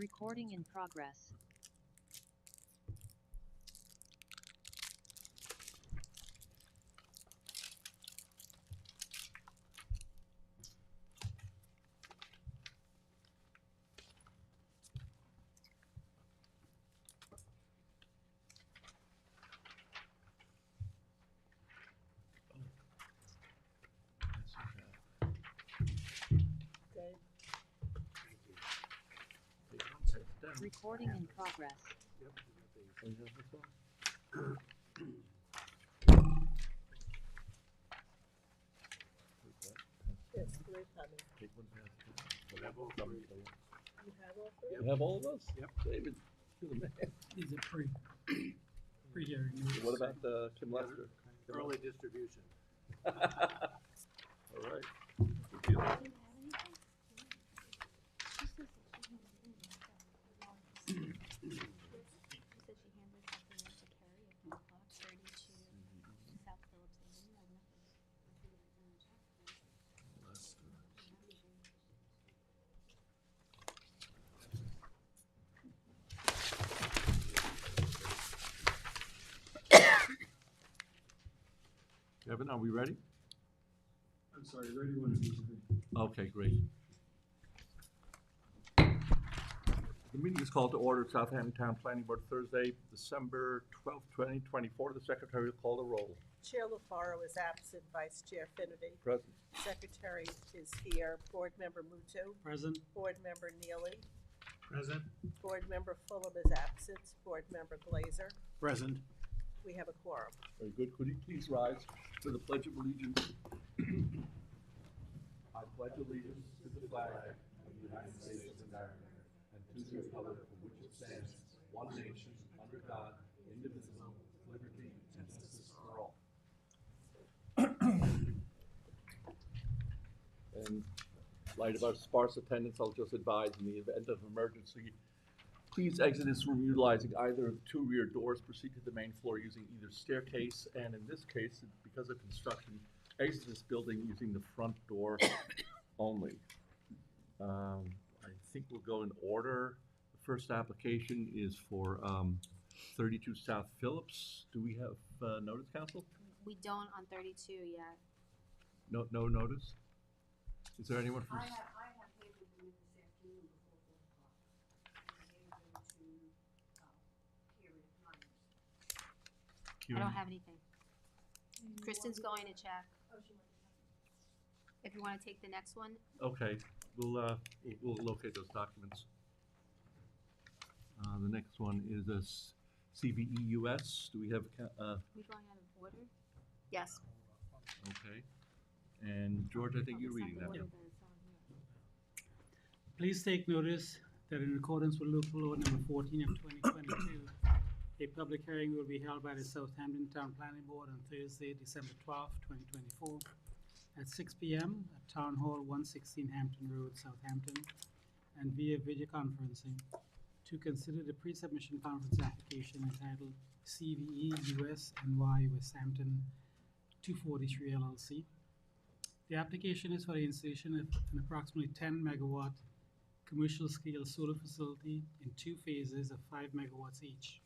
Recording in progress. Recording in progress. Yes, we're coming. You have all three. You have all of those? Yep. David, you're the man. These are pre-hearing notice. What about Kim Lester? Early distribution. All right. Good deal. Kevin, are we ready? I'm sorry, ready when it needs to be. Okay, great. The meeting is called to order, Southampton Town Planning Board, Thursday, December 12th, 2024. The secretary will call the roll. Chair LaFaro is absent, Vice Chair Finnerty. Present. Secretary is here. Board Member Muto. Present. Board Member Neely. Present. Board Member Fulham is absent. Board Member Glazer. Present. We have a quorum. Very good. Could you please rise for the Pledge of Allegiance? I pledge allegiance to the flag of the United States of America and to the republic for which it stands, one nation, under God, indivisible, with liberty and justice for all. In light of our sparse attendance, I'll just advise in the event of emergency, please exit this room utilizing either of the two rear doors, proceed to the main floor using either staircase, and in this case, because of construction, exit this building using the front door only. I think we'll go in order. The first application is for 32 South Phillips. Do we have notice, council? We don't on 32 yet. No notice? Is there anyone from? I have papered them in this afternoon before 4 o'clock. And I gave them to Kieran Myers. I don't have anything. Kristen's going to check. Oh, she went to check. If you want to take the next one. Okay, we'll locate those documents. The next one is a CVEUS. Do we have, We going out of order? Yes. okay. And George, I think you're reading that. Please take notice that in accordance with local law number 14 of 2022, a public hearing will be held by the Southampton Town Planning Board on Thursday, December 12th, 2024 at 6 p.m. at Town Hall 116 Hampton Road, Southampton, and via video conferencing to consider the pre-submission conference application entitled CVE US NY West Hampton 243 LLC. The application is for the installation of an approximately 10 megawatt commercial scale solar facility in two phases of 5 megawatts each.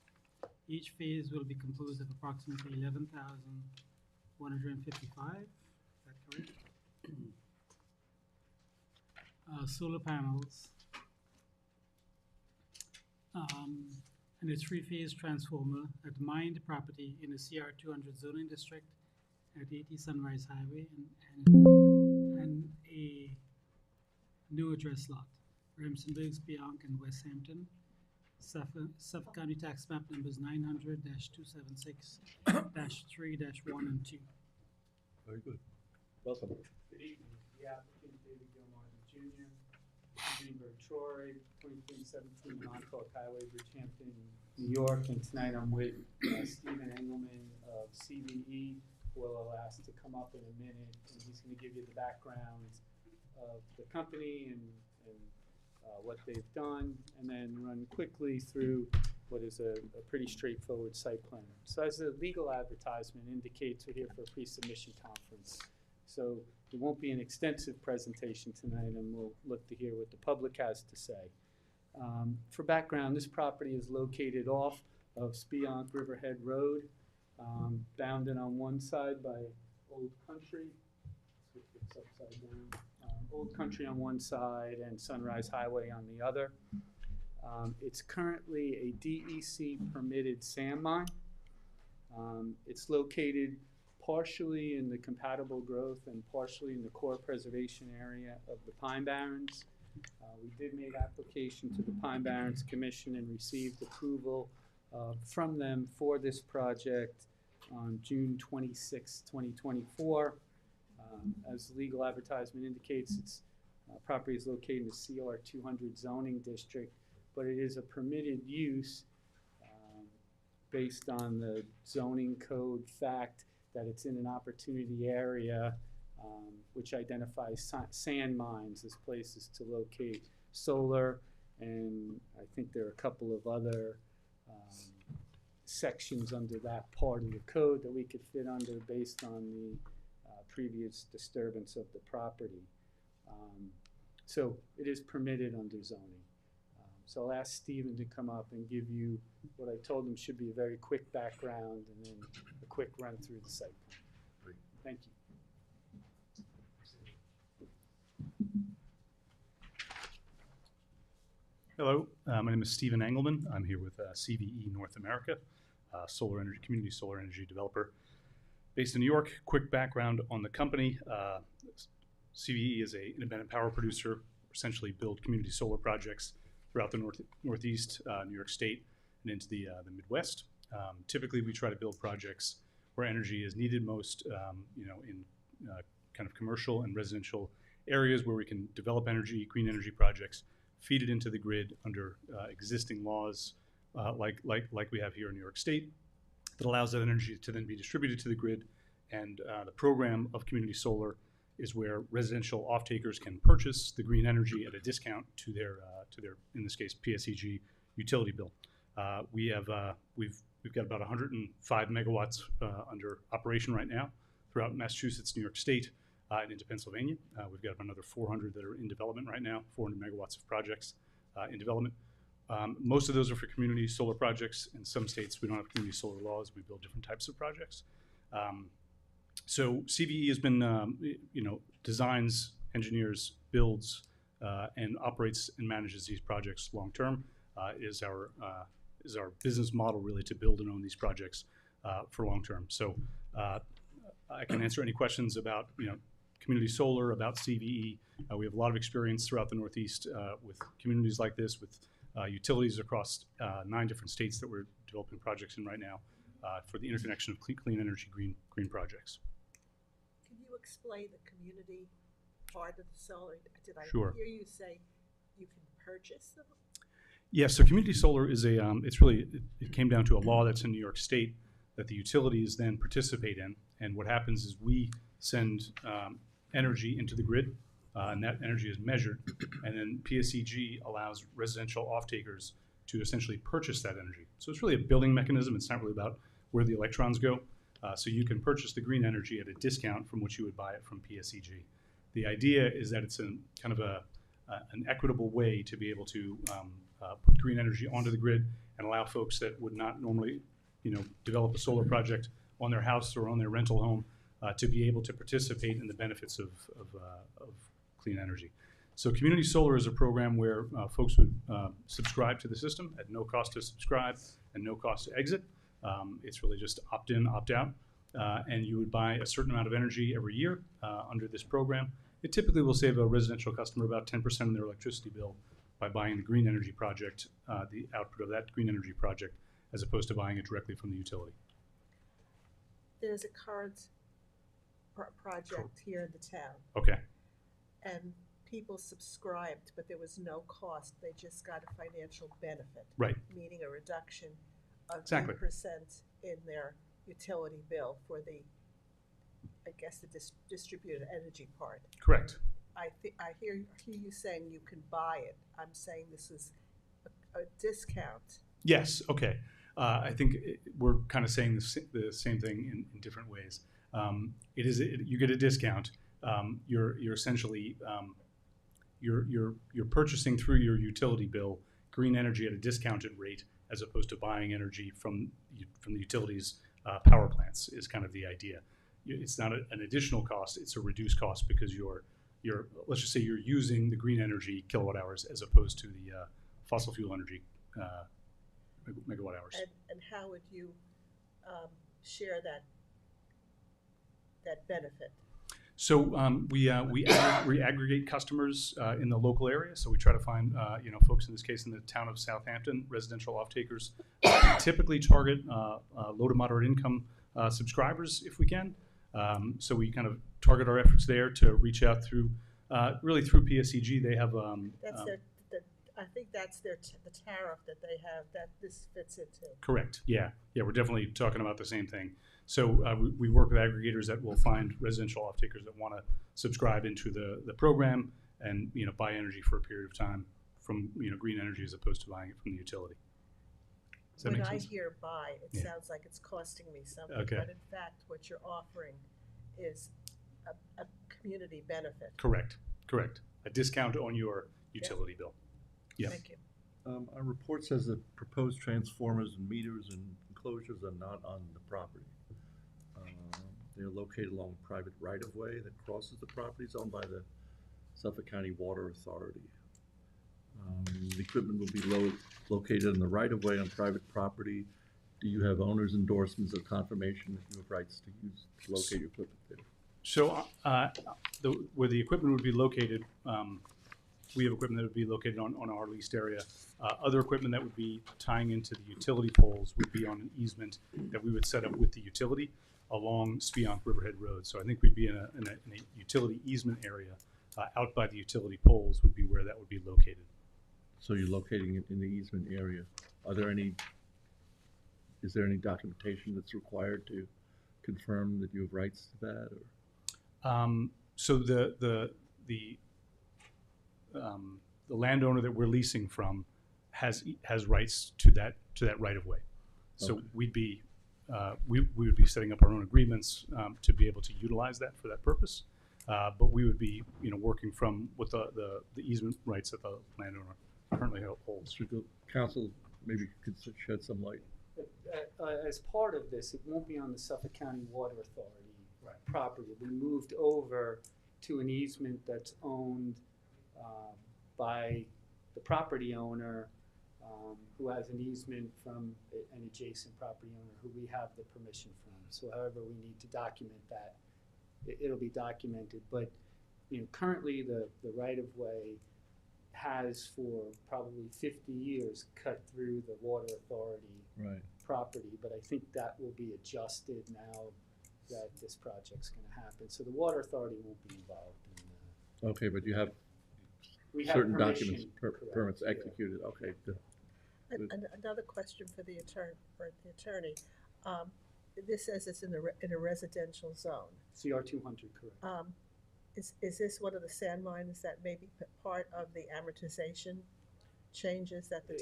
Each phase will be composed of approximately 11,155, is that correct? Solar panels, and a three-phase transformer at mined property in the CR 200 zoning district at 80 Sunrise Highway and a new address lot, Remsenberg's Beyond in West Hampton. Suffolk County Tax Map numbers 900-276-3-1 and 2. Very good. Welcome. Good evening. The applicant, David Gilmar Jr., Greenberg Troy, 2317 Montauk Highway, Bridgehampton, New York. And tonight I'm with Stephen Engelman of CVE, who will ask to come up in a minute, and he's going to give you the background of the company and what they've done, and then run quickly through what is a pretty straightforward site plan. So as the legal advertisement indicates, we're here for a pre-submission conference. So it won't be an extensive presentation tonight, and we'll look to hear what the public has to say. For background, this property is located off of Spionk Riverhead Road, bounded on one side by Old Country. Let's get this upside down. Old Country on one side and Sunrise Highway on the other. It's currently a DEC permitted sand mine. It's located partially in the compatible growth and partially in the core preservation area of the Pine Barrens. We did make application to the Pine Barrens Commission and received approval from them for this project on June 26, 2024. As the legal advertisement indicates, its property is located in the CR 200 zoning district, but it is a permitted use based on the zoning code fact that it's in an opportunity area which identifies sand mines as places to locate solar, and I think there are a couple of other sections under that part of the code that we could fit under based on the previous disturbance of the property. So it is permitted under zoning. So I'll ask Stephen to come up and give you what I told him should be a very quick background and then a quick run through the site. Great. Thank you. Hello, my name is Stephen Engelman. I'm here with CVE North America, community solar energy developer based in New York. Quick background on the company. CVE is an independent power producer, essentially build community solar projects throughout the Northeast, New York State, and into the Midwest. Typically, we try to build projects where energy is needed most, in kind of commercial and residential areas where we can develop energy, green energy projects, feed it into the grid under existing laws like we have here in New York State that allows that energy to then be distributed to the grid. And the program of community solar is where residential off-takers can purchase the green energy at a discount to their in this case PSEG utility bill. We've got about 105 megawatts under operation right now throughout Massachusetts, New York State, and into Pennsylvania. We've got another 400 that are in development right now, 400 megawatts of projects in development. Most of those are for community solar projects. In some states, we don't have community solar laws. We build different types of projects. So CVE has been, designs, engineers, builds, and operates and manages these projects long term. Is our business model really to build and own these projects for long term. So I can answer any questions about community solar, about CVE. We have a lot of experience throughout the Northeast with communities like this, with utilities across 9 different states that we're developing projects in right now for the interconnection of clean energy, green projects. Can you explain the community part of the solar? Did I Sure. hear you say you can purchase them? Yeah, so community solar is it came down to a law that's in New York State that the utilities then participate in. And what happens is we send energy into the grid, and that energy is measured. And then PSEG allows residential off-takers to essentially purchase that energy. So it's really a billing mechanism. It's not really about where the electrons go. So you can purchase the green energy at a discount from what you would buy it from PSEG. The idea is that it's an equitable way to be able to put green energy onto the grid and allow folks that would not normally, develop a solar project on their house or on their rental home to be able to participate in the benefits of clean energy. So community solar is a program where folks would subscribe to the system at no cost to subscribe and no cost to exit. It's really just opt in, opt out, and you would buy a certain amount of energy every year under this program. It typically will save a residential customer about 10% of their electricity bill by buying the green energy project, the output of that green energy project, as opposed to buying it directly from the utility. There's a current project here in the town, Okay. and people subscribed, but there was no cost. They just got a financial benefit. Right. Meaning a reduction of Exactly. 10% in their utility bill for the, I guess, the distributed energy part. Correct. I hear you saying you can buy it. I'm saying this is a discount. Yes. Okay. I think we're kind of saying the same thing in different ways. You get a discount. You're essentially you're purchasing through your utility bill green energy at a discounted rate as opposed to buying energy from the utilities' power plants is kind of the idea. It's not an additional cost; it's a reduced cost because you're let's just say you're using the green energy kilowatt hours as opposed to the fossil fuel energy megawatt hours. And how would you share that benefit? So we aggregate customers in the local area. So we try to find folks, in this case in the town of Southampton, residential off-takers. We typically target low to moderate income subscribers if we can. So we kind of target our efforts there to reach out through really through PSEG. They have I think that's the tariff that they have that this fits into. Correct. Yeah. We're definitely talking about the same thing. So we work with aggregators that will find residential off-takers that want to subscribe into the program and buy energy for a period of time from green energy as opposed to buying it from the utility. Does that When make I sense? hear buy, it Yeah. sounds like it's costing me something, Okay. but in fact, what you're offering is a community benefit. Correct. A discount on your utility bill. Yeah. Thank you. Our report says that proposed transformers and meters and enclosures are not on the property. They're located along private right-of-way that crosses the properties owned by the Suffolk County Water Authority. The equipment will be located in the right-of-way on private property. Do you have owner's endorsements or confirmation that you have rights to locate your equipment there? So where the equipment would be located, we have equipment that would be located on our leased area. Other equipment that would be tying into the utility poles would be on an easement that we would set up with the utility along Spionk Riverhead Road. So I think we'd be in a utility easement area out by the utility poles would be where that would be located. So you're locating it in the easement area. Is there any documentation that's required to confirm that you have rights to that? Or? So the landowner that we're leasing from has rights to that right of way. So Okay. we would be setting up our own agreements to be able to utilize that for that purpose. But we would be working with the easement rights that the landowner currently holds. Council, maybe could shed some light. As part of this, it won't be on the Suffolk County Water Authority property. We moved over to an easement that's owned by the property owner who has an easement from an adjacent property owner who we have the permission from. So however we need to document that, it'll be documented. But currently the right-of-way has for probably 50 years cut through the Water Authority property, but I think that will be adjusted now that this project's going to happen. So the Water Authority won't be involved in Okay, but you have we have certain permission, documents, correct, permits yeah. executed. Okay, good. And another question for the attorney. This says it's in a residential zone. CR 200, correct. Is this one of the sand mines that may be part of the amortization changes that the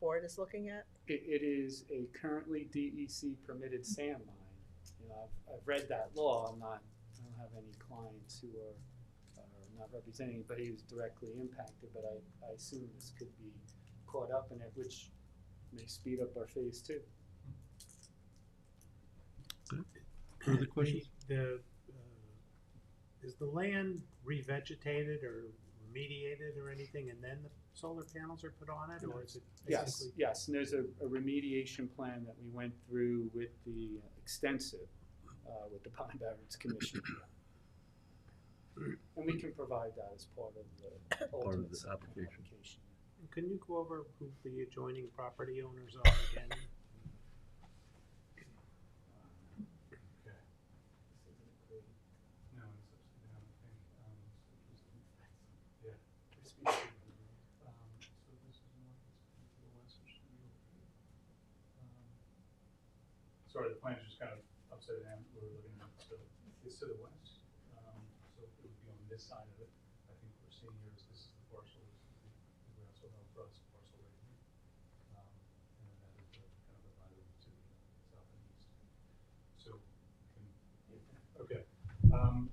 board is looking at? It is a currently DEC permitted sand mine. I've read that law. I don't have any clients who are not representing anybody who's directly impacted, but I assume this could be caught up in it, which may speed up our phase 2. Further questions? Is the land revegetated or remediated or anything, and then the solar panels are put on it, or is it basically? Yes, and there's a remediation plan that we went through with the extensive, with the Pine Barrens Commission. And we can provide that as part of the ultimate the site plan application. Can you go over who the adjoining property owners are again? Sorry, the plan is just kind of upside down. We're looking at it's to the west, so it would be on this side of it. I think what we're seeing here is this is the parcel. This is the ground soil parcel right here, and then that is kind of the boundary to the south and east. So, okay. Of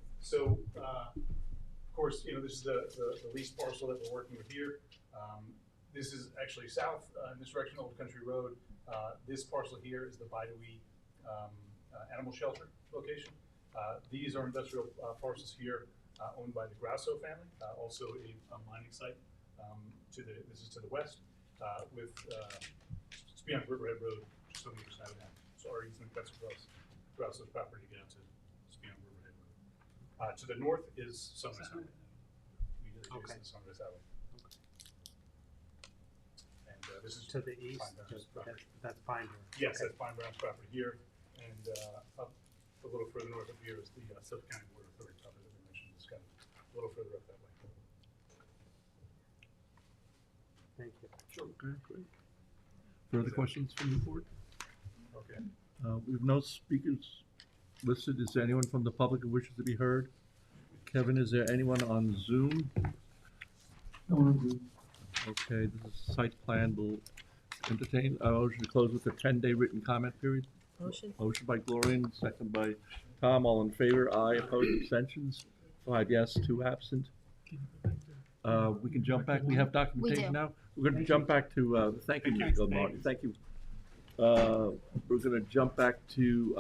course, this is the lease parcel that we're working with here. This is actually south, in this direction, Old Country Road. This parcel here is the Bidewee Animal Shelter location. These are industrial parcels here owned by the Grasso family, also a mining site. This is to the west, with it's beyond Riverhead Road, just on the other side of that. So our easement cuts across Grasso's property to get out to beyond Riverhead Road. To the north is Sunrise Highway. We live adjacent to Sunrise Highway. And this is To the east, Pine Barrens property. that's Pine Barrens. Yes, Okay. that's Pine Barrens property here, and up a little further north up here is the Suffolk County Water Authority property that we mentioned. It's kind of a little further up that way. Thank you. Sure. Okay, great. Further questions from the board? Okay. We have no speakers listed. Is there anyone from the public who wishes to be heard? Kevin, is there anyone on Zoom? Okay, this is site plan. Will entertain a motion to close with a 10-day written comment period. Motion? Motion by Gloria, second by Tom. All in favor? Aye. Opposed? Abstentions? 5 yes, 2 absent. We can jump back. We have documentation now. We're going to jump back to, thank you, Nico Martin. Thank you. We're going to jump back to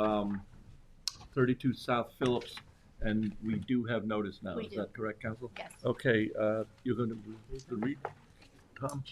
32 South Phillips, and we do have notice now. We Is do. that correct, Council? Yes. Okay, you're going to read, Tom?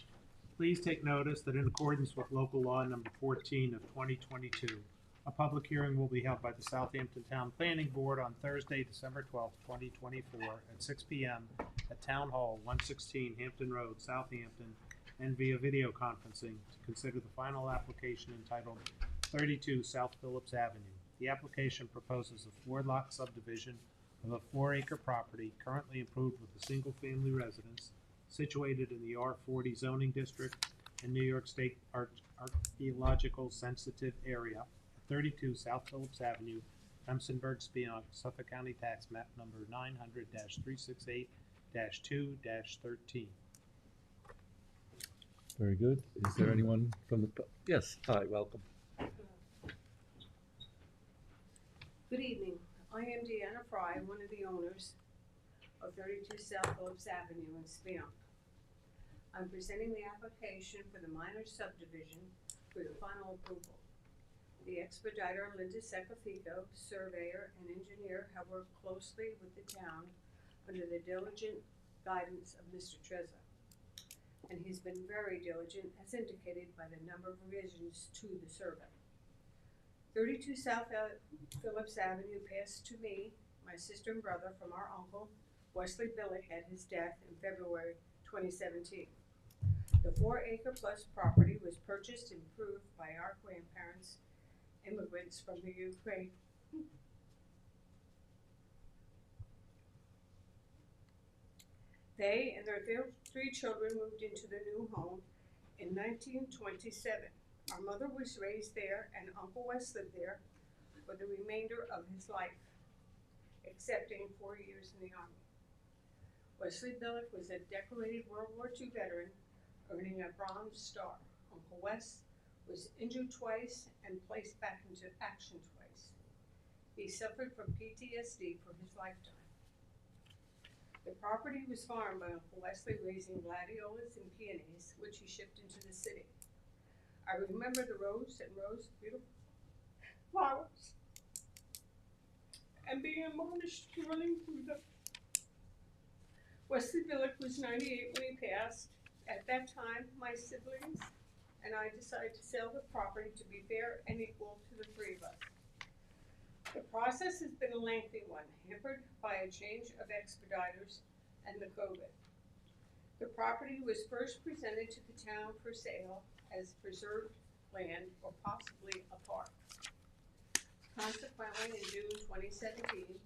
Please take notice that in accordance with local law number 14 of 2022, a public hearing will be held by the Southampton Town Planning Board on Thursday, December 12th, 2024 at 6 p.m. at Town Hall, 116 Hampton Road, Southampton, and via video conferencing to consider the final application entitled 32 South Phillips Avenue. The application proposes a 4-lot subdivision of a 4-acre property currently improved with a single-family residence situated in the R40 zoning district in New York State archaeological sensitive area, 32 South Phillips Avenue, Remsenburg, Spionk, Suffolk County Tax Map number 900-368-2-13. Very good. Is there anyone from the, yes, hi, welcome. Good evening. I am Deanna Fry, one of the owners of 32 South Phillips Avenue in Spionk. I'm presenting the application for the minor subdivision for the final approval. The expediter, Linda Secafico, surveyor and engineer, have worked closely with the town under the diligent guidance of Mr. Trezza. And he's been very diligent, as indicated by the number of revisions to the survey. 32 South Phillips Avenue passed to me, my sister and brother, from our uncle, Wesley Billick, at his death in February 2017. The 4-acre plus property was purchased and improved by our grandparents, immigrants from the Ukraine. They and their 3 children moved into the new home in 1927. Our mother was raised there and Uncle Wes lived there for the remainder of his life, excepting 4 years in the Army. Wesley Billick was a decorated World War II veteran, earning a Bronze Star. Uncle Wes was injured twice and placed back into action twice. He suffered from PTSD for his lifetime. The property was farmed by Uncle Wesley, raising gladiolas and peonies, which he shipped into the city. I remember the rows and rows of beautiful flowers and being admonished to running through them. Wesley Billick was 98 when he passed. At that time, my siblings and I decided to sell the property to be fair and equal to the 3 of us. The process has been a lengthy one, hampered by a change of expediters and the COVID. The property was first presented to the town for sale as preserved land or possibly a park. Consequently, in June 2017,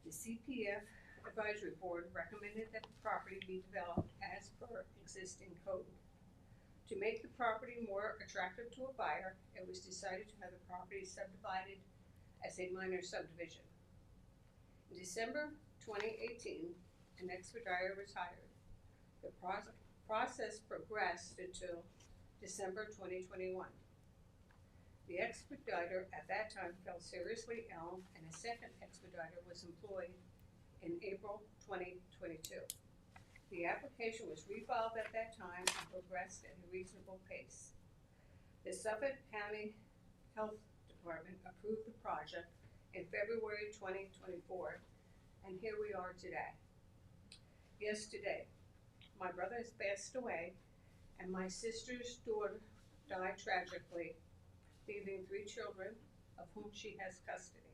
the CPF Advisory Board recommended that the property be developed as per existing code. To make the property more attractive to a buyer, it was decided to have the property subdivided as a minor subdivision. In December 2018, an expediter was hired. The process progressed until December 2021. The expediter at that time fell seriously ill, and a second expediter was employed in April 2022. The application was refiled at that time and progressed at a reasonable pace. The Suffolk County Health Department approved the project in February 2024, and here we are today. Yesterday, my brother has passed away, and my sister's daughter died tragically, leaving 3 children, of whom she has custody.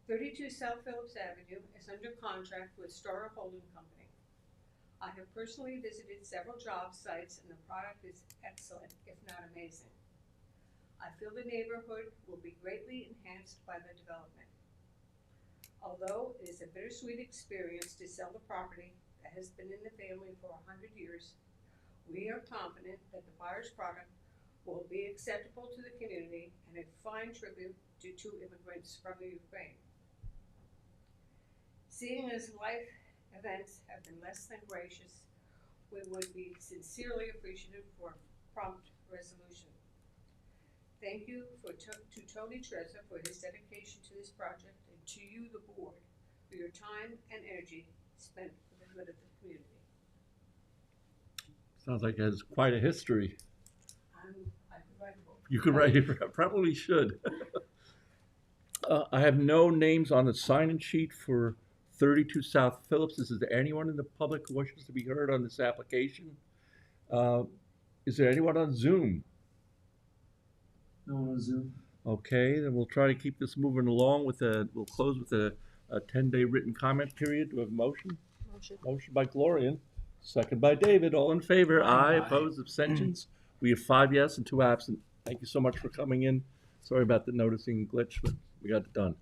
32 South Phillips Avenue is under contract with Star Holding Company. I have personally visited several job sites, and the product is excellent, if not amazing. I feel the neighborhood will be greatly enhanced by the development. Although it is a bittersweet experience to sell the property that has been in the family for 100 years, we are confident that the buyer's product will be acceptable to the community and a fine tribute to 2 immigrants from the Ukraine. Seeing as life events have been less than gracious, we would be sincerely appreciative for prompt resolution. Thank you to Tony Trezza for his dedication to this project, and to you, the board, for your time and energy spent for the good of the community. Sounds like it has quite a history. I could write a book. You could write it, probably should. I have no names on the sign-in sheet for 32 South Phillips. Is there anyone in the public who wishes to be heard on this application? Is there anyone on Zoom? No one on Zoom. Okay, then we'll try to keep this moving along we'll close with a 10-day written comment period. Do we have a motion? Motion by Gloria, second by David. All in favor? Aye. Opposed? Abstentions? We have 5 yes and 2 absent. Thank you so much for coming in. Sorry about the noticing glitch, but we got it done.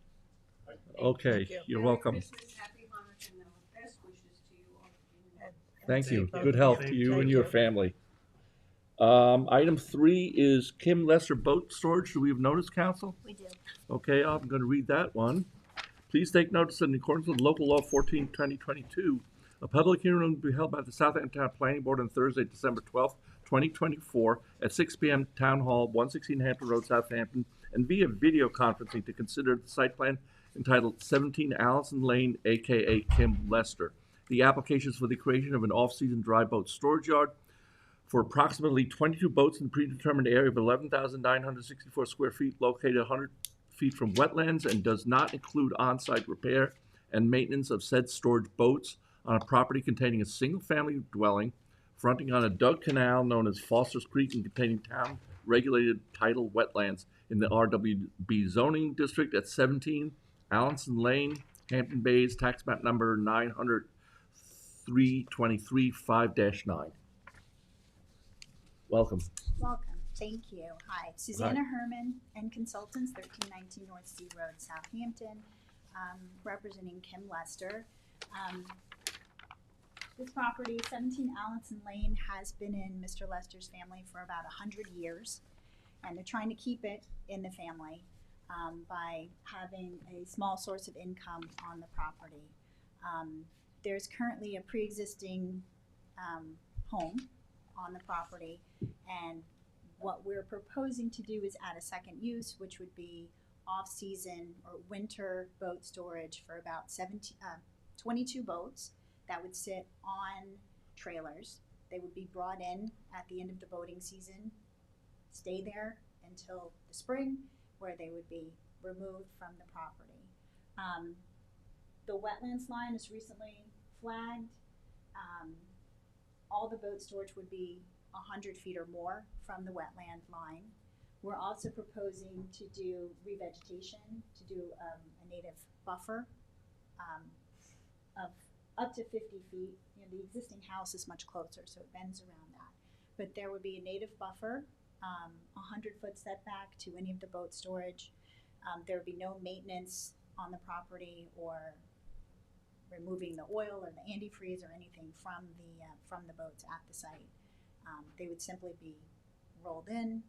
Okay, you're welcome. Merry Christmas, Happy Hanukkah, and our best wishes to you all. Thank you. Thank you. Good health Thank to you you. and your family. Item 3 is Kim Lesser Boat Storage. Do we have notice, council? We do. Okay, I'm going to read that one. Please take notice that in accordance with local law 14/2022, a public hearing will be held by the Southampton Town Planning Board on Thursday, December 12th, 2024 at 6 p.m. Town Hall, 116 Hampton Road, Southampton, and via video conferencing to consider the site plan entitled 17 Allison Lane, aka Kim Lester. The application is for the creation of an off-season dry boat storage yard for approximately 22 boats in the predetermined area of 11,964 square feet located 100 feet from wetlands, and does not include on-site repair and maintenance of said storage boats on a property containing a single-family dwelling fronting on a dug canal known as Foster's Creek and containing town-regulated tidal wetlands in the RWB zoning district at 17 Allenson Lane, Hampton Bays, tax map number 900-323-5-9. Welcome. Welcome. Thank you. Hi, Susanna Herman and Consultants, 1319 North Sea Road, Southampton, representing Kim Lester. This property, 17 Allenson Lane, has been in Mr. Lester's family for about 100 years, and they're trying to keep it in the family by having a small source of income on the property. There's currently a pre-existing home on the property, and what we're proposing to do is add a second use, which would be off-season or winter boat storage for about 22 boats that would sit on trailers. They would be brought in at the end of the boating season, stay there until the spring, where they would be removed from the property. The wetlands line is recently flagged. All the boat storage would be 100 feet or more from the wetland line. We're also proposing to do revegetation, to do a native buffer of up to 50 feet. You know, the existing house is much closer, so it bends around that. But there would be a native buffer, 100-foot setback to any of the boat storage. There would be no maintenance on the property or removing the oil or the antifreeze or anything from the boats at the site. They would simply be rolled in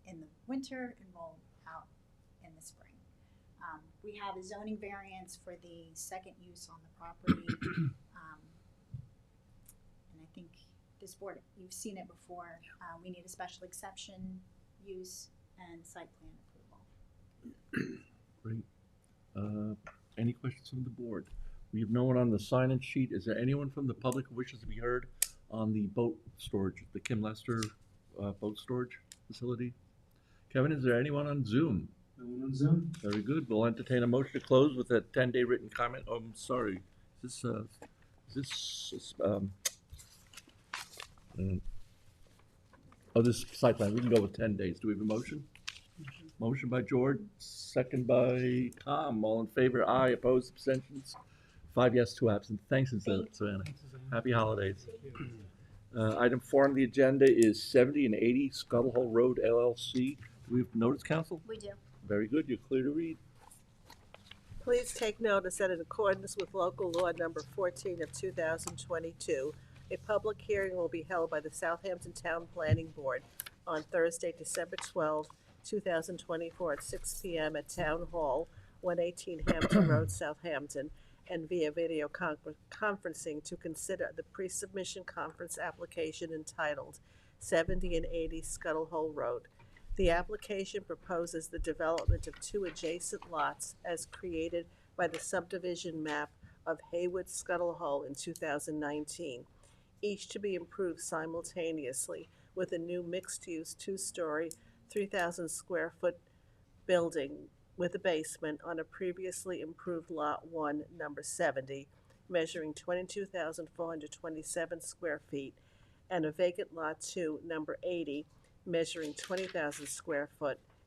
the winter and rolled out in the spring. We have a zoning variance for the second use on the property. And I think this board, you've seen it before. We need a special exception use and site plan approval. Great. Any questions from the board? We have no one on the sign-in sheet. Is there anyone from the public who wishes to be heard on the boat storage, the Kim Lester boat storage facility? Kevin, is there anyone on Zoom? No one on Zoom? Very good. We'll entertain a motion to close with a 10-day written comment. Oh, I'm sorry. Is this this site plan. We can go with 10 days. Do we have a motion? Motion by George, second by Tom. All in favor? Aye. Opposed? Abstentions? 5 yes, 2 absent. Thanks, Savannah. Susanna. Happy holidays. Item 4 on the agenda is 70 and 80 Scuttle Hole Road LLC. Do we have notice, council? We do. Very good. You're clear to read. Please take notice that in accordance with local law number 14 of 2022, a public hearing will be held by the Southampton Town Planning Board on Thursday, December 12, 2024 at 6 p.m. at Town Hall, 118 Hampton Road, Southampton, and via video conferencing to consider the pre-submission conference application entitled 70 and 80 Scuttle Hole Road. The application proposes the development of 2 adjacent lots as created by the subdivision map of Haywood Scuttle Hole in 2019, each to be improved simultaneously with a new mixed-use 2-story, 3,000 square foot building with a basement on a previously improved Lot 1, number 70, measuring 22,427 square feet, and a vacant Lot 2, number 80, measuring 20,000 square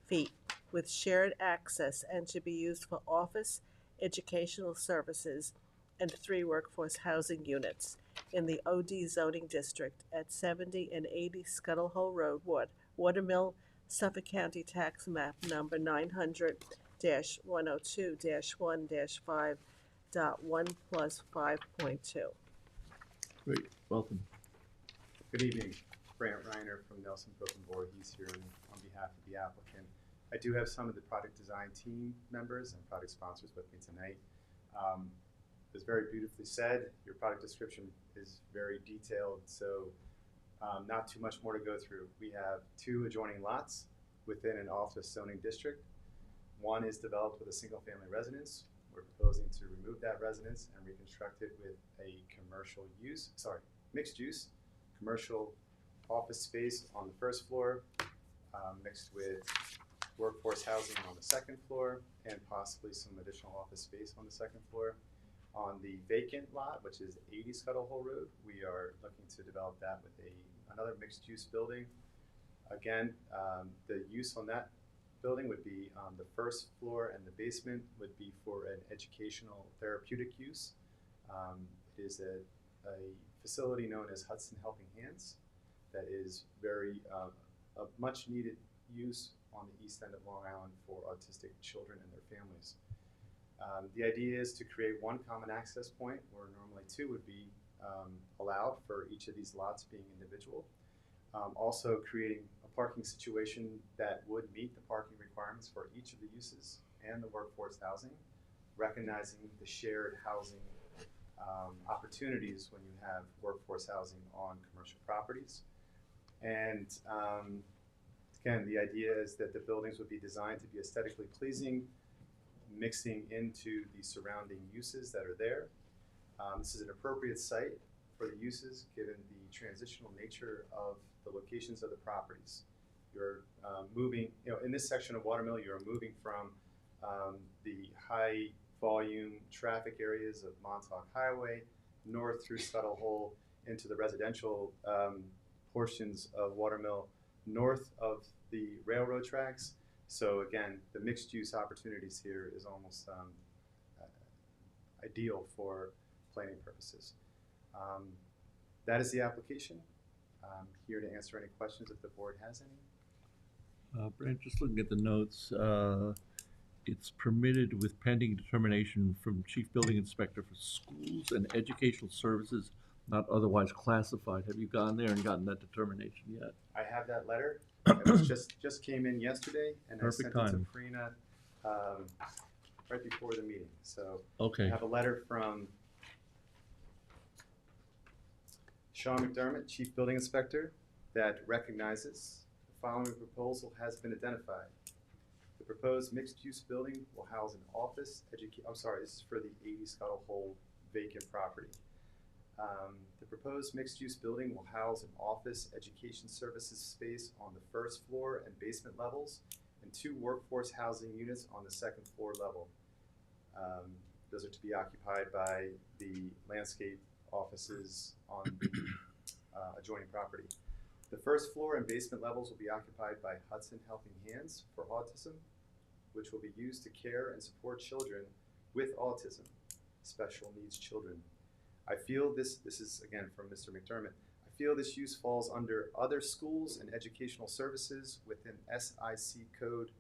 feet, with shared access and to be used for office, educational services, and 3 workforce housing units in the OD zoning district at 70 and 80 Scuttle Hole Road, Watermill, Suffolk County Tax Map number 900-102-1-5.1+5.2. Great. Welcome. Good evening. Brant Reiner from Nelson Cook and Voorhees here on behalf of the applicant. I do have some of the product design team members and product sponsors with me tonight. As very beautifully said, your product description is very detailed, so not too much more to go through. We have 2 adjoining lots within an office zoning district. One is developed with a single-family residence. We're proposing to remove that residence and reconstruct it with a mixed-use commercial office space on the first floor, mixed with workforce housing on the second floor, and possibly some additional office space on the second floor. On the vacant lot, which is 80 Scuttle Hole Road, we are looking to develop that with another mixed-use building. Again, the use on that building would be the first floor, and the basement would be for an educational therapeutic use. It is a facility known as Hudson Helping Hands that is very a much needed use on the east end of Long Island for autistic children and their families. The idea is to create 1 common access point where normally 2 would be allowed for each of these lots being individual. Also creating a parking situation that would meet the parking requirements for each of the uses and the workforce housing, recognizing the shared housing opportunities when you have workforce housing on commercial properties. And again, the idea is that the buildings would be designed to be aesthetically pleasing, mixing into the surrounding uses that are there. This is an appropriate site for the uses given the transitional nature of the locations of the properties. You're moving, in this section of Watermill, you're moving from the high volume traffic areas of Montauk Highway north through Scuttle Hole into the residential portions of Watermill north of the railroad tracks. So again, the mixed use opportunities here is almost ideal for planning purposes. That is the application. I'm here to answer any questions if the board has any. Brent, just looking at the notes, it's permitted with pending determination from Chief Building Inspector for schools and educational services not otherwise classified. Have you gone there and gotten that determination yet? I have that letter. It was just came in yesterday, and Perfect I sent timing. it to Farina right before the meeting. So Okay. I have a letter from Sean McDermott, Chief Building Inspector, that recognizes the following proposal has been identified. The proposed mixed-use building will house an office, this is for the 80 Scuttle Hole vacant property. The proposed mixed-use building will house an office education services space on the first floor and basement levels, and 2 workforce housing units on the second floor level. Those are to be occupied by the landscape offices on the adjoining property. The first floor and basement levels will be occupied by Hudson Helping Hands for Autism, which will be used to care and support children with autism, special needs children. I feel this is again from Mr. McDermott, I feel this use falls under other schools and educational services within SIC code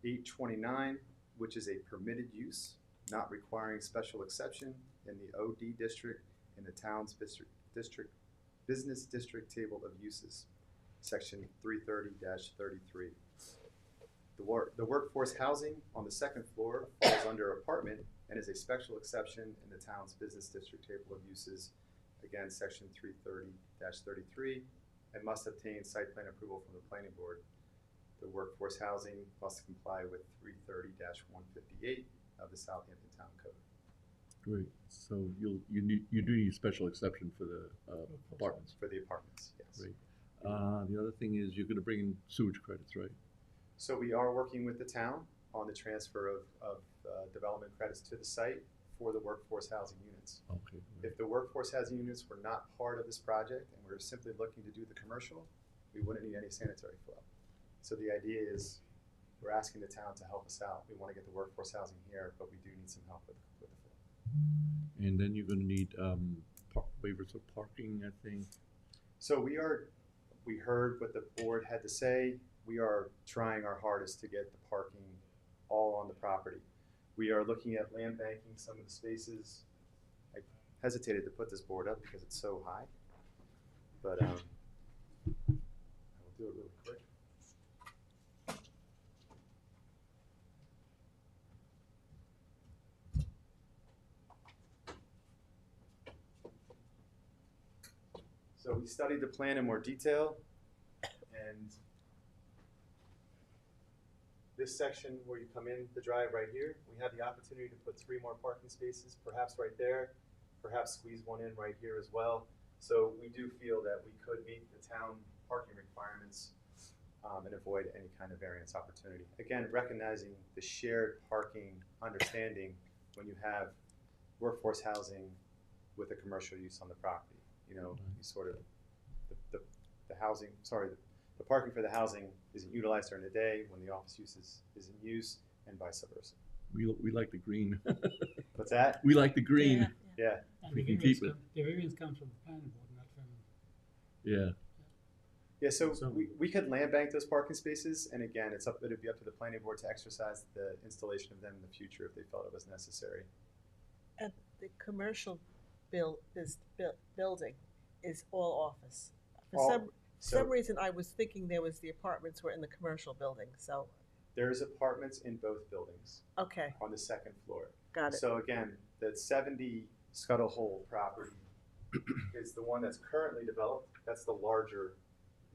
829, which is a permitted use, not requiring special exception in the OD district in the town's business district table of uses, section 330-33. The workforce housing on the second floor falls under apartment and is a special exception in the town's business district table of uses, again, section 330-33, and must obtain site plan approval from the planning board. The workforce housing must comply with 330-158 of the Southampton Town Code. Great, so you do need special exception for the apartments. For the apartments, yes. Great. The other thing is you're gonna bring in sewage credits, right? So we are working with the town on the transfer of development credits to the site for the workforce housing units. Okay. If the workforce housing units were not part of this project and we were simply looking to do the commercial, we wouldn't need any sanitary flow. So the idea is we're asking the town to help us out. We want to get the workforce housing here, but we do need some help with the flow. And then you're gonna need waivers of parking, I think. So we heard what the board had to say. We are trying our hardest to get the parking all on the property. We are looking at land banking some of the spaces. I hesitated to put this board up because it's so high, but I will do it really quick. So we studied the plan in more detail, and this section where you come in the drive right here, we have the opportunity to put 3 more parking spaces, perhaps right there, perhaps squeeze one in right here as well. So we do feel that we could meet the town parking requirements and avoid any kind of variance opportunity. Again, recognizing the shared parking understanding when you have workforce housing with a commercial use on the property. You know, you sort of, the housing, sorry, the parking for the housing isn't utilized during the day when the office use is in use, and vice versa. We like the green. What's that? We like the green. Yeah. And We the can keep variance the variance comes from the planning board, not from. Yeah. Yeah, so So- we could land bank those parking spaces, and again, it'd be up to the planning board to exercise the installation of them in the future if they felt it was necessary. And the commercial building is all office. For some reason, I was thinking there was the apartments were in the commercial building, so, There's apartments in both buildings okay, on the second floor. got it. So again, the 70 Scuttle Hole property is the one that's currently developed. That's the larger,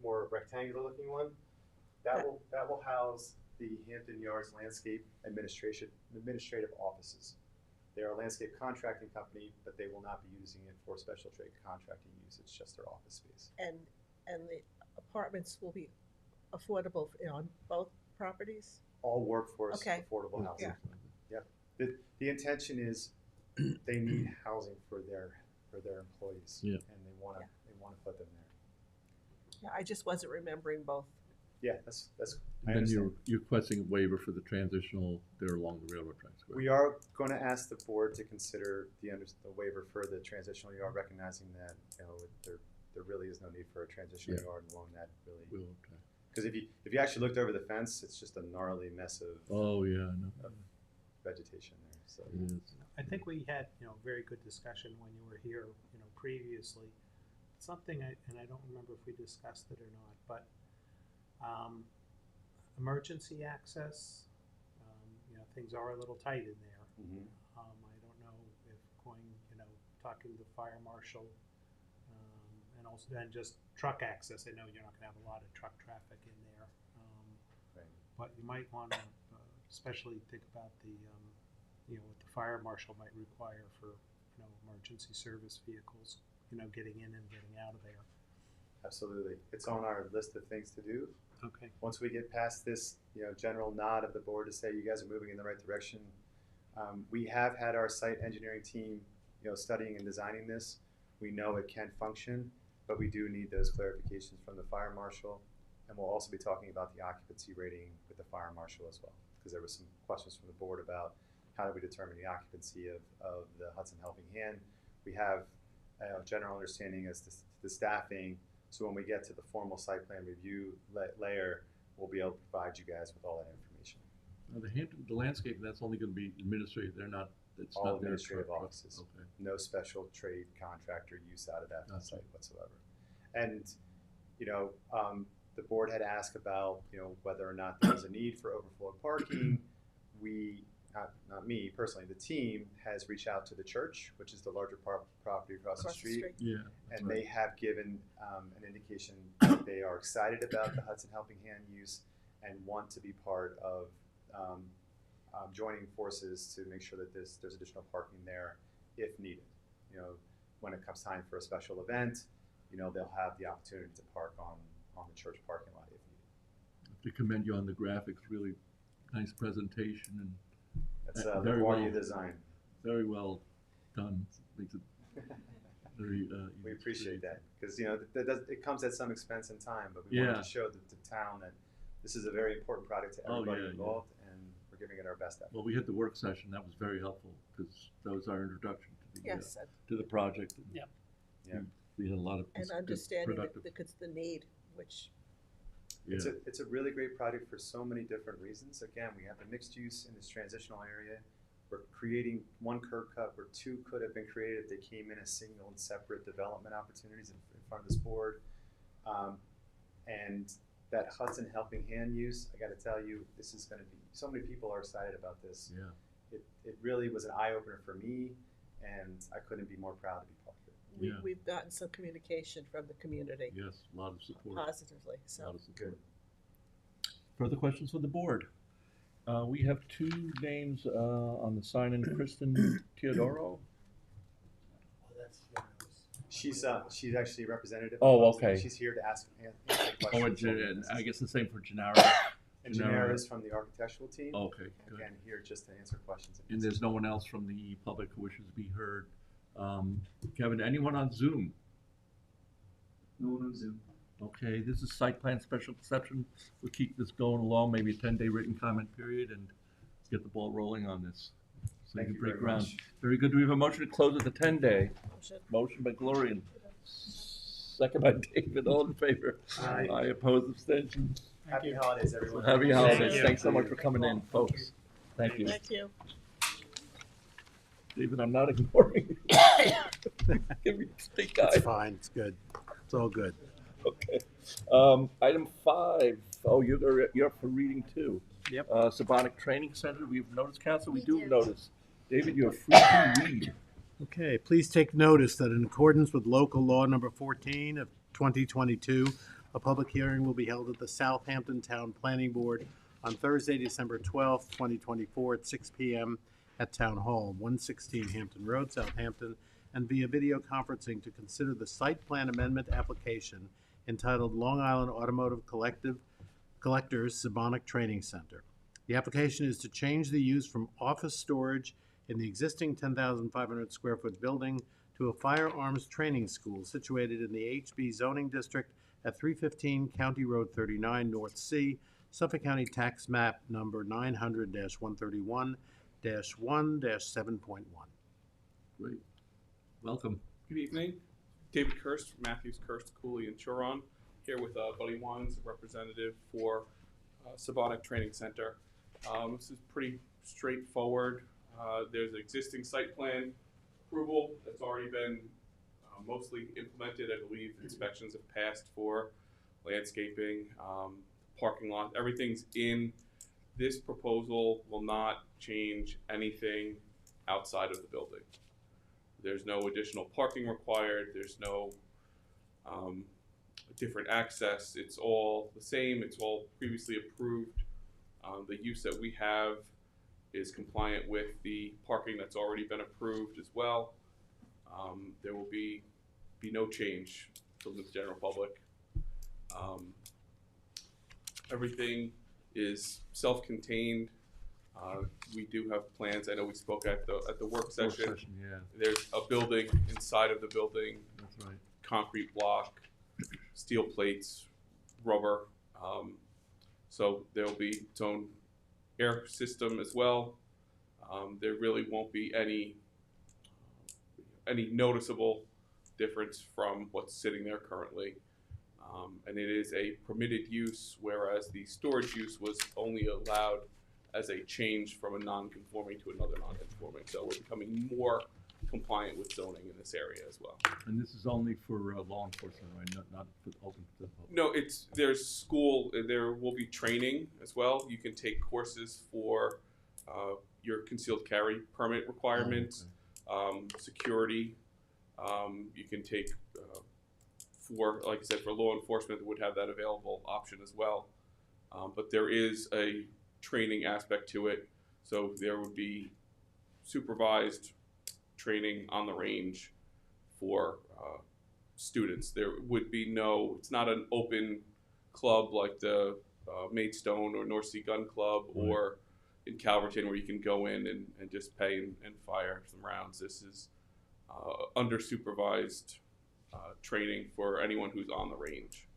more rectangular looking one. That will house the Hampton Yards Landscape administrative offices. They are a landscape contracting company, but they will not be using it for special trade contracting use. It's just their office space. And the apartments will be affordable on both properties? All workforce Okay. affordable housing. Yeah. Yep. The intention is they need housing for their employees. Yeah. And they wanna put them there. Yeah, I just wasn't remembering both. Yeah, that's I And then understand. you're requesting a waiver for the transitional there along the railroad tracks. correct? We are gonna ask the board to consider the waiver for the transitional yard, recognizing that, you know, there really is no need for a transitional Yeah. yard along that really. We'll, okay. Because if you actually looked over the fence, it's just a gnarly mess of Oh, yeah, I know. vegetation there, so. It is. I think we had, very good discussion when you were here, previously. Something, and I don't remember if we discussed it or not, but emergency access, things are a little tight in there. Mhm. I don't know if going, talking to the fire marshal, and also then just truck access. I know you're not gonna have a lot of truck traffic in there. Right. But you might wanna especially think about the, what the fire marshal might require for emergency service vehicles, getting in and getting out of there. Absolutely. It's on our list of things to do. Okay. Once we get past this, general nod of the board to say you guys are moving in the right direction, we have had our site engineering team, studying and designing this. We know it can function, but we do need those clarifications from the fire marshal. And we'll also be talking about the occupancy rating with the fire marshal as well, because there was some questions from the board about how do we determine the occupancy of the Hudson Helping Hand. We have a general understanding as to the staffing, so when we get to the formal site plan review layer, we'll be able to provide you guys with all that information. Now the landscape, that's only going to be administrative. It's All not their administrative truck. offices. Okay. No special trade contractor use out of that site whatsoever. And, the board had asked about, whether or not there was a need for overflow parking. We, not me personally, the team has reached out to the church, which is the larger property across the street. Yeah. And they have given an indication that they are excited about the Hudson Helping Hand use and want to be part of joining forces to make sure that there's additional parking there if needed. When it comes time for a special event, they'll have the opportunity to park on the church parking lot if needed. I have to commend you on the graphics. Really nice presentation and That's the very quality well of design. Very well done. Makes it very. We appreciate that because it comes at some expense and time, but we wanted to show the town that this is a very important project to everybody involved, and we're giving it our best effort. Well, we had the work session. That was very helpful because that was our introduction to the project. Yeah. We had a lot of and understanding the need, which. Yeah. It's a really great project for so many different reasons. Again, we have the mixed use in this transitional area. We're creating one curb cut where two could have been created if they came in as single and separate development opportunities in front of this board. And that Hudson Helping Hand use, I got to tell you, this is going to be, so many people are excited about this. Yeah. It really was an eye-opener for me, and I couldn't be more proud to be part of it. We've gotten some communication from the community. Yes, a lot of support. Positively, so. A lot of support. Further questions from the board? We have two names on the sign-in, Kristen Teodoro. She's actually representative. Oh, of us, and okay. she's here to answer questions. And I guess the same for Gennaro. And Gennaro is from the architectural team. Okay, good. Again, here just to answer questions. And there's no one else from the public who wishes to be heard. Kevin, anyone on Zoom? No one on Zoom. Okay, this is site plan special exception. We'll keep this going along, maybe a 10-day written comment period, and let's get the ball rolling on this. So Thank you you break very ground. much. Very good. Do we have a motion to close at the 10-day? Motion by Gloria. Second by David. All in favor? Aye. I oppose abstentions. Happy holidays, everyone. Happy holidays. Thank you. Thanks so much for coming in, folks. Thank you. Thank you. David, I'm not ignoring you. Give me stink eye. It's fine, it's good. It's all good. Okay. Item 5. Oh, you're up for reading too. Yep. Sabonic Training Center. We have notice, council. We We do do. notice. David, you're free to read. Okay, please take notice that in accordance with local law number 14 of 2022, a public hearing will be held at the Southampton Town Planning Board on Thursday, December 12th, 2024 at 6 p.m. at Town Hall, 116 Hampton Road, Southampton, and via video conferencing to consider the site plan amendment application entitled Long Island Automotive Collectors Sabonic Training Center. The application is to change the use from office storage in the existing 10,500 square foot building to a firearms training school situated in the HB zoning district at 315 County Road 39 North C, Suffolk County Tax Map number 900-131-1-7.1. Great. Welcome. Good evening. David Kirst from Matthews, Kirst, Cooley, and Churon, here with Buddy Wines, representative for Sabonic Training Center. This is pretty straightforward. There's an existing site plan approval that's already been mostly implemented. I believe inspections have passed for landscaping, parking lot. Everything's in. This proposal will not change anything outside of the building. There's no additional parking required. There's no different access. It's all the same. It's all previously approved. The use that we have is compliant with the parking that's already been approved as well. There will be no change from the general public. Everything is self-contained. We do have plans. I know we spoke at the work session. Yeah, There's a building inside of the building, that's right. concrete block, steel plates, rubber. So there'll be its own air system as well. There really won't be any noticeable difference from what's sitting there currently. And it is a permitted use, whereas the storage use was only allowed as a change from a non-conforming to another non-conforming. So we're becoming more compliant with zoning in this area as well. And this is only for law enforcement, right? Not for open to the public? No, there's school, there will be training as well. You can take courses for your concealed carry permit requirements, security. You can take for, like I said, for law enforcement, that would have that available option as well. But there is a training aspect to it. So there would be supervised training on the range for students. There would be no, it's not an open club like the Maidstone or North Sea Gun Club or in Calverton where you can go in and just pay and fire some rounds. This is under supervised training for anyone who's on the range.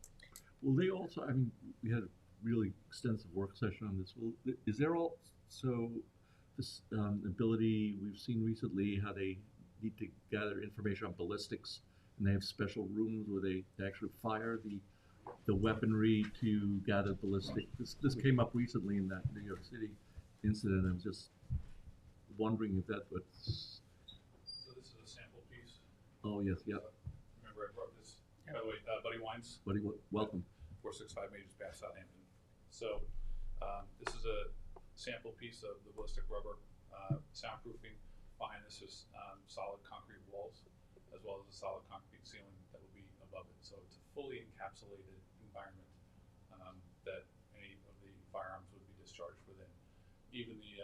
Will they also, I mean, we had a really extensive work session on this. Is there also this ability, we've seen recently how they need to gather information on ballistics, and they have special rooms where they actually fire the weaponry to gather ballistic. This came up recently in that New York City incident. I was just wondering if that was. So this is a sample piece. Oh yes, yeah. Remember I brought this, by the way, Buddy Wines. Buddy, welcome. 465 Majors Path, Southampton. So this is a sample piece of the ballistic rubber soundproofing. Behind this is solid concrete walls, as well as a solid concrete ceiling that will be above it. So it's a fully encapsulated environment that any of the firearms would be discharged within. Even the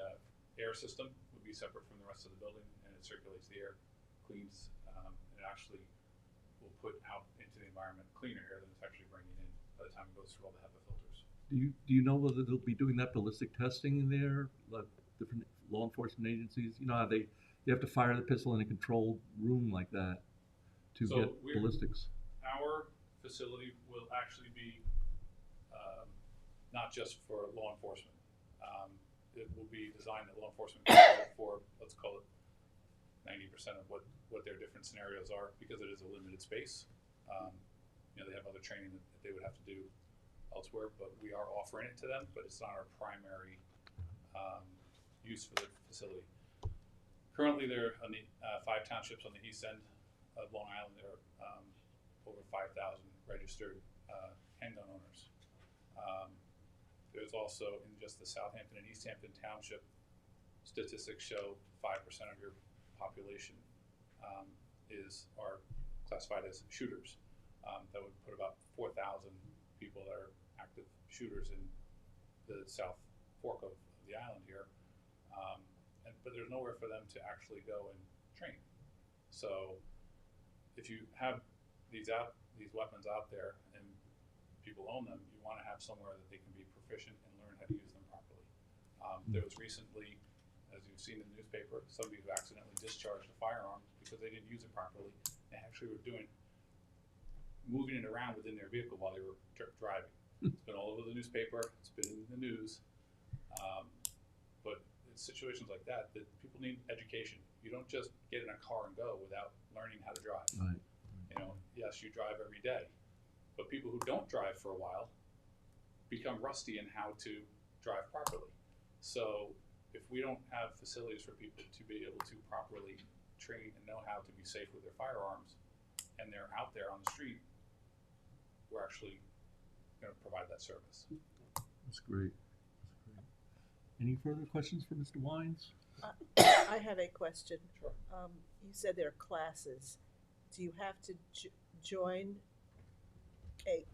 air system would be separate from the rest of the building, and it circulates the air, cleans, and it actually will put out into the environment cleaner air than it's actually bringing in by the time it goes through all the HEPA filters. Do you know whether they'll be doing that ballistic testing in there, like different law enforcement agencies? You know how they have to fire the pistol in a controlled room like that to get ballistics. Our facility will actually be not just for law enforcement. It will be designed that law enforcement can use it for, let's call it 90% of what their different scenarios are, because it is a limited space. You know, they have other training that they would have to do elsewhere, but we are offering it to them, but it's not our primary use for the facility. Currently, there are on the 5 townships on the east end of Long Island. There are over 5,000 registered handgun owners. There's also, in just the Southampton and East Hampton township, statistics show 5% of your population are classified as shooters. That would put about 4,000 people that are active shooters in the South Fork of the island here. But there's nowhere for them to actually go and train. So if you have these weapons out there and people own them, you want to have somewhere that they can be proficient and learn how to use them properly. There was recently, as you've seen in the newspaper, somebody who accidentally discharged a firearm because they didn't use it properly. They actually were moving it around within their vehicle while they were driving. It's been all over the newspaper. It's been in the news. But in situations like that people need education. You don't just get in a car and go without learning how to drive. Right. You know, yes, you drive every day, but people who don't drive for a while become rusty in how to drive properly. So if we don't have facilities for people to be able to properly train and know how to be safe with their firearms, and they're out there on the street, we're actually going to provide that service. That's great. Any further questions for Mr. Wines? I have a question. Sure. You said there are classes. Do you have to join a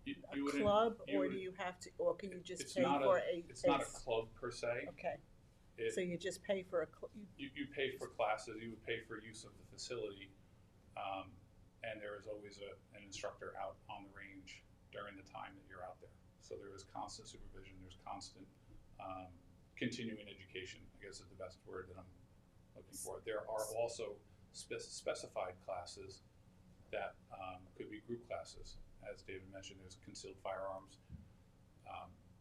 club, or do you have to, or can you just pay for a? It's not a club per se. Okay. So you just pay for a. You pay for classes. You would pay for use of the facility, And there is always an instructor out on the range during the time that you're out there. So there is constant supervision, there's constant continuing education, I guess is the best word that I'm looking for. There are also specified classes that could be group classes. As David mentioned, there's concealed firearms.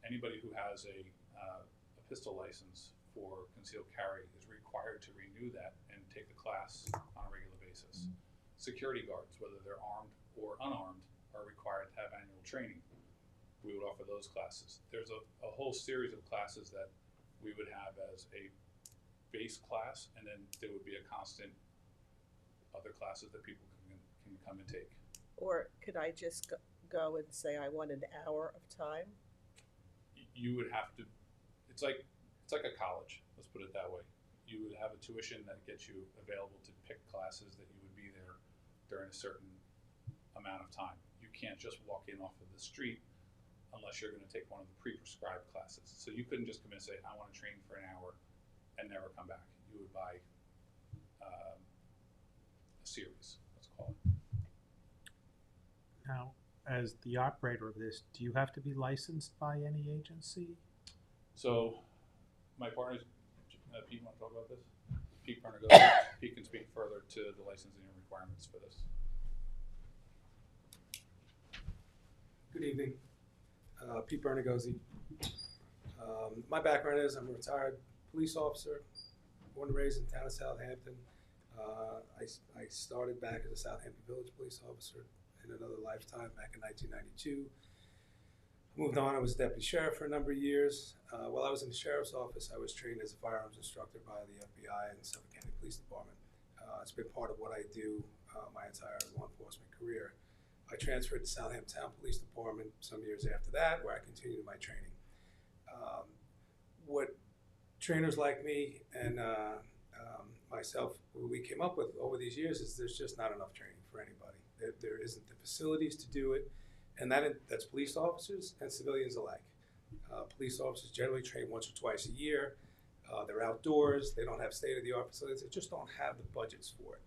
Anybody who has a pistol license for concealed carry is required to renew that and take the class on a regular basis. Security guards, whether they're armed or unarmed, are required to have annual training. We would offer those classes. There's a whole series of classes that we would have as a base class, and then there would be a constant other classes that people can come and take. Or could I just go and say I want an hour of time? You would have to, it's like a college, let's put it that way. You would have a tuition that gets you available to pick classes that you would be there during a certain amount of time. You can't just walk in off of the street unless you're going to take one of the pre-prescribed classes. So you couldn't just come in and say, I want to train for an hour and never come back. You would buy a series, let's call it. Now, as the operator of this, do you have to be licensed by any agency? So my partners, Pete, want to talk about this? Pete Pernigosi, Pete can speak further to the licensing requirements for this. Good evening, Pete Pernigosi. My background is I'm a retired police officer, born and raised in the town of Southampton. I started back as a Southampton Village police officer in another lifetime back in 1992. Moved on, I was deputy sheriff for a number of years. While I was in the sheriff's office, I was trained as a firearms instructor by the FBI and Suffolk County Police Department. It's been part of what I do my entire law enforcement career. I transferred to Southampton Town Police Department some years after that, where I continued my training. What trainers like me and myself, we came up with over these years is there's just not enough training for anybody. There isn't the facilities to do it, and that's police officers and civilians alike. Police officers generally train once or twice a year. They're outdoors. They don't have state-of-the-art facilities. They just don't have the budgets for it.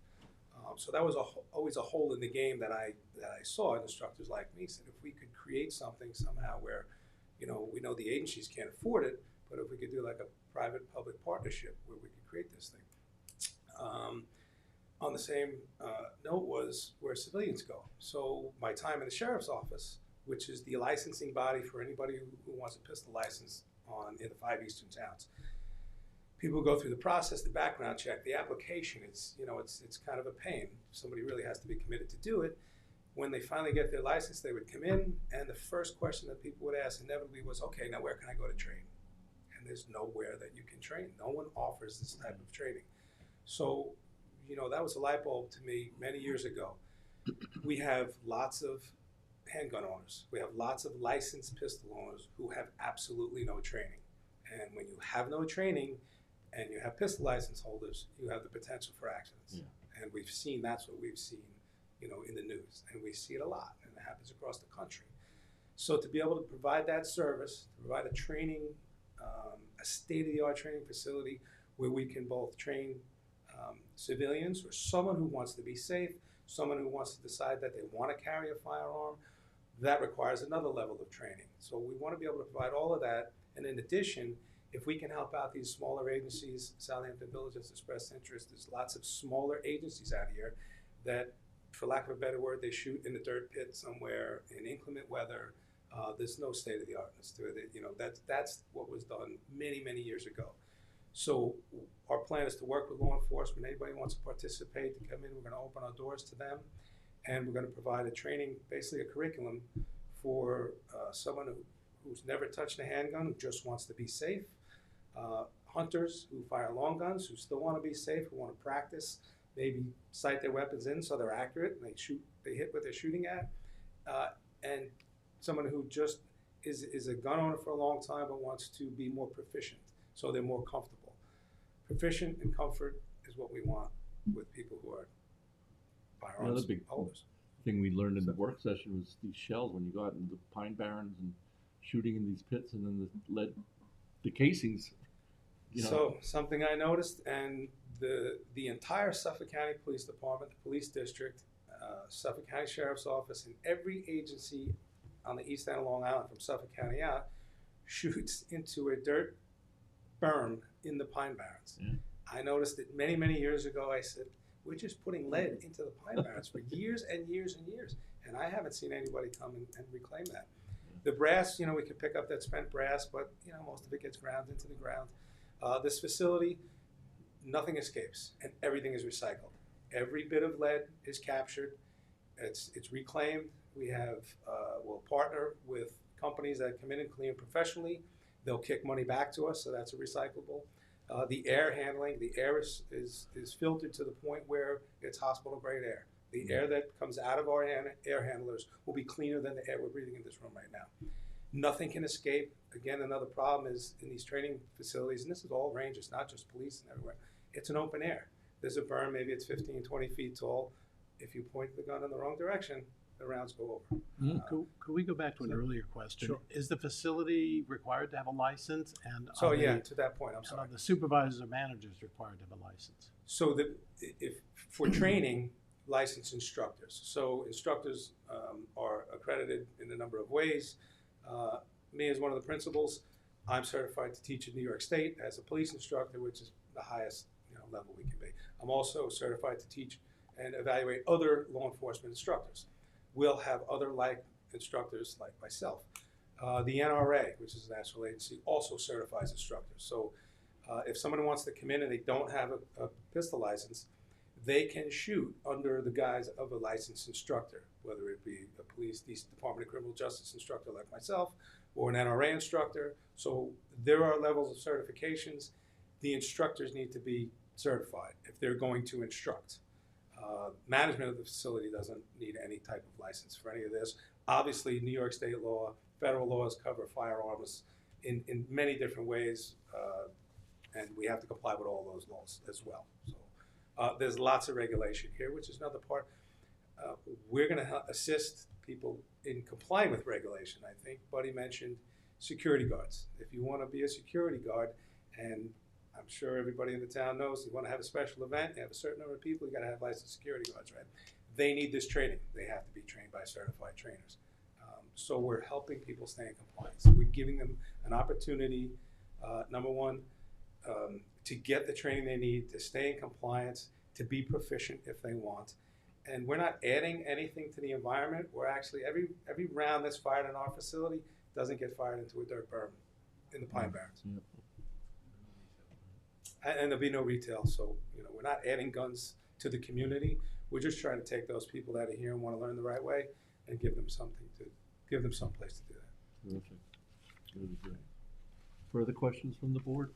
So that was always a hole in the game that I saw. And instructors like me said, if we could create something somehow where, we know the agencies can't afford it, but if we could do like a private-public partnership where we could create this thing. On the same note was where civilians go. So my time in the sheriff's office, which is the licensing body for anybody who wants a pistol license in the 5 eastern towns. People go through the process, the background check, the application. It's kind of a pain. Somebody really has to be committed to do it. When they finally get their license, they would come in, and the first question that people would ask inevitably was, okay, now where can I go to train? And there's nowhere that you can train. No one offers this type of training. So, that was a light bulb to me many years ago. We have lots of handgun owners. We have lots of licensed pistol owners who have absolutely no training. And when you have no training and you have pistol license holders, you have the potential for accidents. Yeah. And that's what we've seen, in the news. And we see it a lot, and it happens across the country. So to be able to provide that service, to provide a training, a state-of-the-art training facility where we can both train civilians or someone who wants to be safe, someone who wants to decide that they want to carry a firearm, that requires another level of training. So we want to be able to provide all of that. And in addition, if we can help out these smaller agencies, Southampton Village has expressed interest. There's lots of smaller agencies out here that, for lack of a better word, they shoot in the dirt pit somewhere in inclement weather. There's no state-of-the-artness to it. That's what was done many, many years ago. So our plan is to work with law enforcement. Anybody who wants to participate, to come in, we're going to open our doors to them. And we're going to provide a training, basically a curriculum for someone who's never touched a handgun, who just wants to be safe. Hunters who fire long guns, who still want to be safe, who want to practice, maybe sight their weapons in so they're accurate and they hit what they're shooting at. And someone who just is a gun owner for a long time but wants to be more proficient, so they're more comfortable. Proficient and comfort is what we want with people who are firearms Another big holders. thing we learned in the work session was these shells when you go out in the pine barrens and shooting in these pits, and then the casings you know. So, something I noticed, and the entire Suffolk County Police Department, the Police District, Suffolk County Sheriff's Office, and every agency on the east end of Long Island from Suffolk County out shoots into a dirt berm in the Pine Barrens. Yeah. I noticed it many, many years ago. I said, we're just putting lead into the Pine Barrens for years and years and years, and I haven't seen anybody come and reclaim that. The brass, you know, we could pick up that spent brass, but, you know, most of it gets ground into the ground. This facility, nothing escapes, and everything is recycled. Every bit of lead is captured. It's reclaimed. We have, we'll partner with companies that come in and clean professionally. They'll kick money back to us, so that's a recyclable. The air handling, the air is filtered to the point where it's hospital grade air. The air that comes out of our air handlers will be cleaner than the air we're breathing in this room right now. Nothing can escape. Again, another problem is in these training facilities, and this is all ranges, not just police and everywhere, it's an open air. There's a berm, maybe it's 15, 20 feet tall. If you point the gun in the wrong direction, the rounds go over. Could we go back to an earlier question? Sure. Is the facility required to have a license? And So are yeah, they- to that point, I'm sorry. are the supervisors or managers required to have a license? So if for training, licensed instructors. So instructors are accredited in a number of ways. Me as one of the principals, I'm certified to teach in New York State as a police instructor, which is the highest level we can be. I'm also certified to teach and evaluate other law enforcement instructors. We'll have other like instructors like myself. The NRA, which is a national agency, also certifies instructors. So if someone wants to come in and they don't have a pistol license, they can shoot under the guise of a licensed instructor, whether it be a police, Department of Criminal Justice instructor like myself, or an NRA instructor. So there are levels of certifications. The instructors need to be certified if they're going to instruct. Management of the facility doesn't need any type of license for any of this. Obviously, New York state law, federal laws cover firearms in many different ways, and we have to comply with all those laws as well. So there's lots of regulation here, which is another part. We're going to assist people in complying with regulation. I think Buddy mentioned security guards. If you want to be a security guard, and I'm sure everybody in the town knows, you want to have a special event, you have a certain number of people, you got to have licensed security guards, right? They need this training. They have to be trained by certified trainers. So we're helping people stay in compliance. We're giving them an opportunity, number one, to get the training they need, to stay in compliance, to be proficient if they want. And we're not adding anything to the environment. We're actually, every round that's fired in our facility doesn't get fired into a dirt berm in the Pine Barrens. Yep. And there'll be no retail, so we're not adding guns to the community. We're just trying to take those people that are here and want to learn the right way and give them some place to do that. Terrific. Really good. Further questions from the board?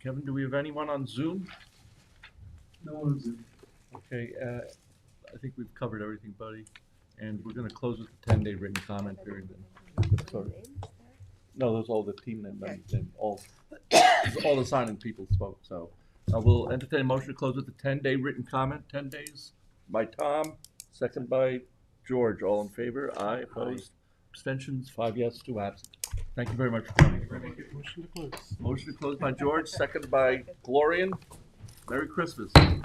Kevin, do we have anyone on Zoom? No one on Zoom. Okay, I think we've covered everything, Buddy, and we're going to close with the 10-day written comment period then. Sorry. No, those are all the team members and all the signing people spoke. So we'll entertain a motion to close with the 10-day written comment. 10 days by Tom, second by George. All in favor? Aye. Opposed? Abstentions? 5 yes, 2 absent. Thank you very much for coming. Motion to close. Motion to close by George, second by Glorian. Merry Christmas. Thank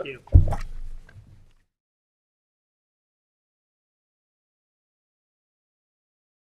you.